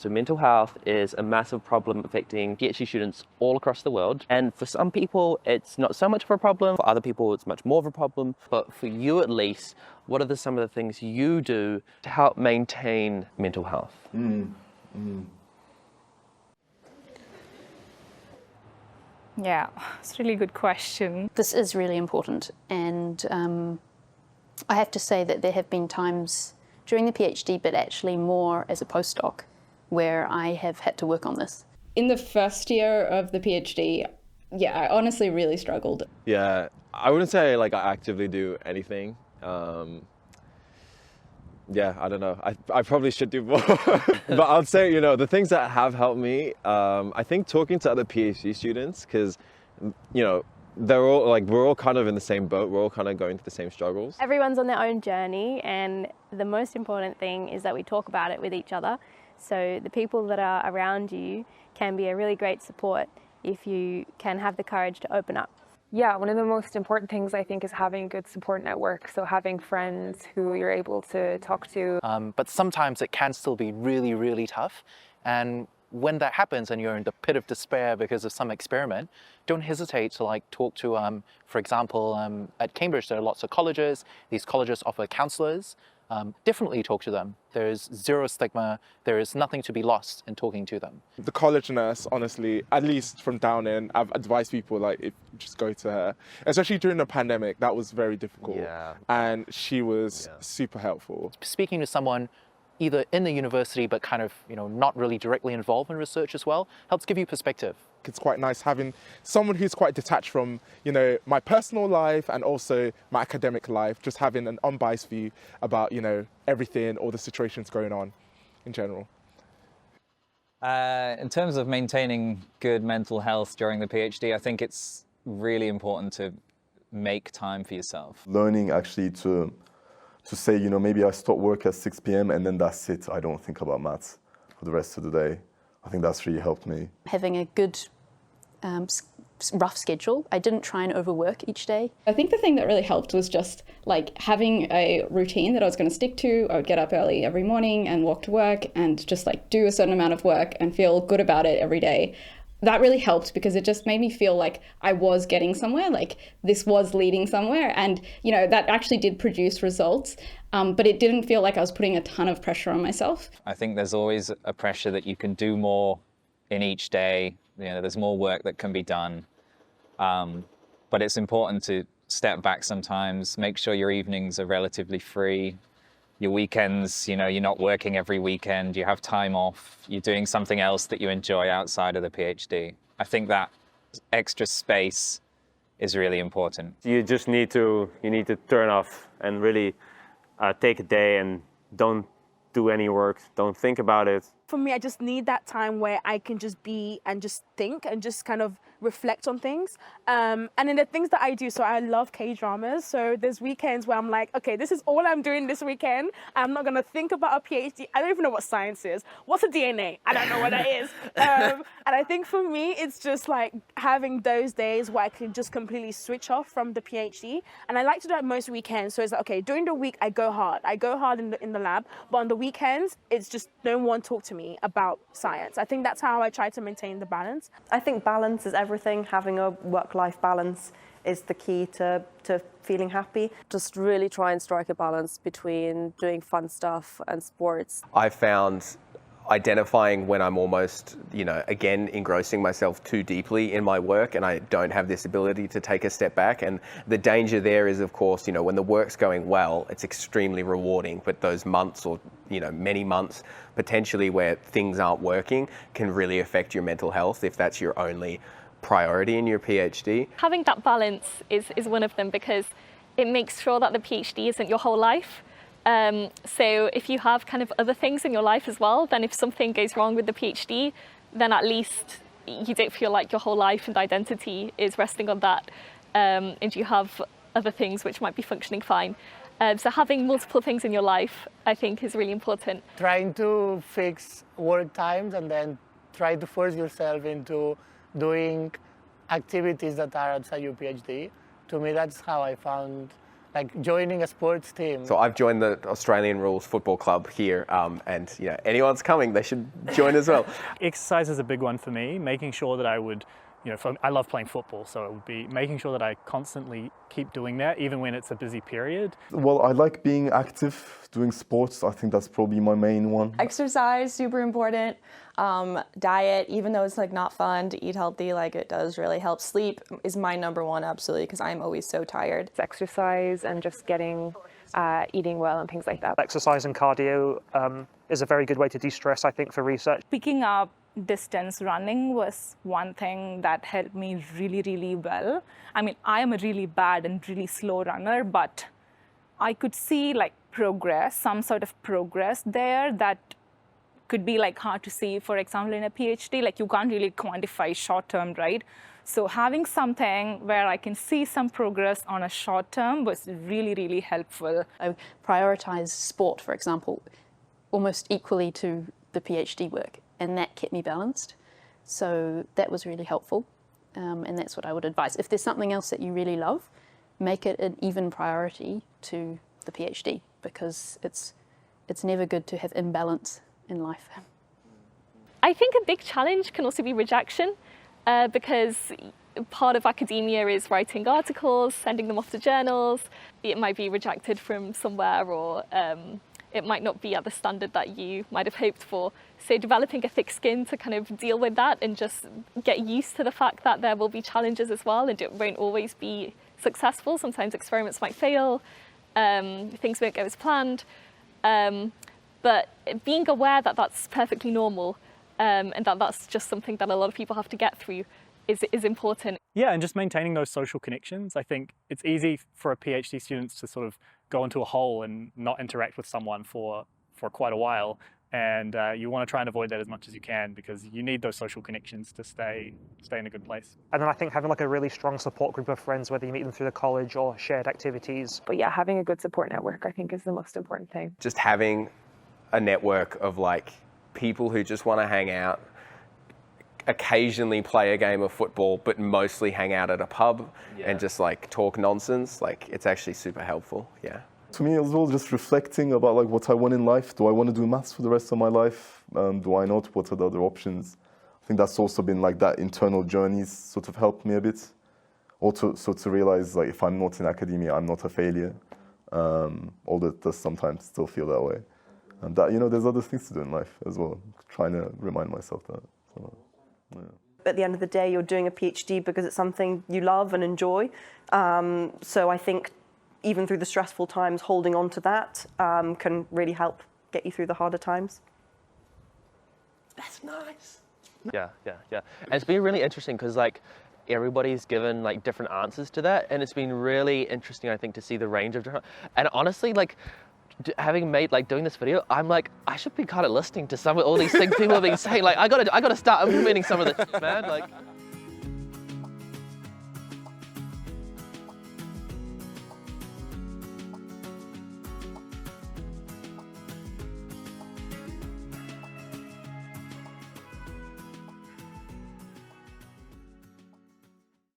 So mental health is a massive problem affecting PhD students all across the world. And for some people, it's not so much of a problem. For other people, it's much more of a problem. But for you at least, what are some of the things you do to help maintain mental health? Yeah, it's a really good question. This is really important, and I have to say that there have been times during the PhD, but actually more as a postdoc, where I have had to work on this. In the first year of the PhD, yeah, I honestly really struggled. Yeah, I wouldn't say like I actively do anything. Yeah, I don't know. I probably should do more. But I'll say, the things that have helped me, I think talking to other PhD students, because, they're all we're all kind of in the same boat. We're all kind of going through the same struggles. Everyone's on their own journey, and the most important thing is that we talk about it with each other. So the people that are around you can be a really great support if you can have the courage to open up. Yeah, one of the most important things I think is having a good support network. So having friends who you're able to talk to. But sometimes it can still be really, really tough. And when that happens and you're in the pit of despair because of some experiment, don't hesitate to talk to, for example, at Cambridge, there are lots of colleges. These colleges offer counselors. Definitely talk to them. There's zero stigma. There is nothing to be lost in talking to them. The college nurse, honestly, at least from down in, I've advised people if just go to her. Especially during the pandemic, that was very difficult. Yeah. And she was super helpful. Speaking to someone either in the university but kind of not really directly involved in research as well helps give you perspective. It's quite nice having someone who's quite detached from, my personal life and also my academic life, just having an unbiased view about, everything, all the situations going on in general. In terms of maintaining good mental health during the PhD, I think it's really important to make time for yourself. Learning actually to say, maybe I start work at 6 p.m. and then that's it. I don't think about maths for the rest of the day. I think that's really helped me. Having a good rough schedule. I didn't try and overwork each day. I think the thing that really helped was just having a routine that I was going to stick to. I would get up early every morning and walk to work and just do a certain amount of work and feel good about it every day. That really helped because it just made me feel like I was getting somewhere, this was leading somewhere. And, that actually did produce results, but it didn't feel like I was putting a ton of pressure on myself. I think there's always a pressure that you can do more in each day. There's more work that can be done. But it's important to step back sometimes, make sure your evenings are relatively free. Your weekends, you're not working every weekend, you have time off, you're doing something else that you enjoy outside of the PhD. I think that extra space is really important. You just need to turn off and really take a day and don't do any work, don't think about it. For me, I just need that time where I can just be and just think and just kind of reflect on things. And in the things that I do, so I love K-dramas. So there's weekends where I'm like, okay, this is all I'm doing this weekend. I'm not gonna think about a PhD. I don't even know what science is. What's a DNA? I don't know what that is. And I think for me, it's just having those days where I can just completely switch off from the PhD. And I like to do it most weekends. So it's okay, during the week, I go hard. I go hard in the lab, but on the weekends, it's just no one talk to me about science. I think that's how I try to maintain the balance. I think balance is everything. Having a work-life balance is the key to feeling happy. Just really try and strike a balance between doing fun stuff and sports. I found identifying when I'm almost, again, engrossing myself too deeply in my work and I don't have this ability to take a step back. And the danger there is, of course, when the work's going well, it's extremely rewarding, but those months or, many months potentially where things aren't working can really affect your mental health if that's your only priority in your PhD. Having that balance is one of them because it makes sure that the PhD isn't your whole life. So if you have kind of other things in your life as well, then if something goes wrong with the PhD, then at least you don't feel like your whole life and identity is resting on that. And you have other things which might be functioning fine. So having multiple things in your life, I think, is really important. Trying to fix work times and then try to force yourself into doing activities that are outside your PhD. To me, that's how I found like joining a sports team. So I've joined the Australian Rules Football Club here, and anyone's coming, they should join as well. Exercise is a big one for me, making sure that I would, I love playing football, so it would be making sure that I constantly keep doing that, even when it's a busy period. Well, I like being active, doing sports. I think that's probably my main one. Exercise, super important. Diet, even though it's like not fun to eat healthy, like it does really help. Sleep is my number one, absolutely, because I'm always so tired. It's exercise and just getting, eating well and things like that. Exercise and cardio is a very good way to de-stress, I think, for research. Picking up distance running was one thing that helped me really, really well. I mean, I am a really bad and really slow runner, but I could see like progress, some sort of progress there that could be like hard to see. For example, in a PhD, like you can't really quantify short term, right? So having something where I can see some progress on a short term was really, really helpful. I prioritize sport, for example, almost equally to the PhD work, and that kept me balanced. So that was really helpful, and that's what I would advise. If there's something else that you really love, make it an even priority to the PhD, because it's never good to have imbalance in life. I think a big challenge can also be rejection, because part of academia is writing articles, sending them off to journals. It might be rejected from somewhere, or it might not be at the standard that you might have hoped for. So developing a thick skin to kind of deal with that and just get used to the fact that there will be challenges as well, and it won't always be successful. Sometimes experiments might fail, things won't go as planned. But being aware that that's perfectly normal, and that that's just something that a lot of people have to get through is important. Yeah, and just maintaining those social connections. I think it's easy for a PhD student to sort of go into a hole and not interact with someone for quite a while. And you want to try and avoid that as much as you can, because you need those social connections to stay in a good place. And then I think having like a really strong support group of friends, whether you meet them through the college or shared activities. But yeah, having a good support network, I think, is the most important thing. Just having a network of like people who just want to hang out, occasionally play a game of football, but mostly hang out at a pub and just like talk nonsense. Like, it's actually super helpful. Yeah. To me as well, just reflecting about like what I want in life. Do I want to do maths for the rest of my life? Do I not? What are the other options? I think that's also been like that internal journeys sort of helped me a bit. Also, so to realize like if I'm not in academia, I'm not a failure. Although it does sometimes still feel that way. And that, there's other things to do in life as well. Trying to remind myself that. So, yeah. At the end of the day, you're doing a PhD because it's something you love and enjoy. So I think even through the stressful times, holding on to that can really help get you through the harder times. That's nice. Yeah. And it's been really interesting because like everybody's given like different answers to that, and it's been really interesting, I think, to see the range of different. And honestly, like having made doing this video, I'm like, I should be kind of listening to all these things people have been saying. Like, I gotta start implementing some of this, man. Like.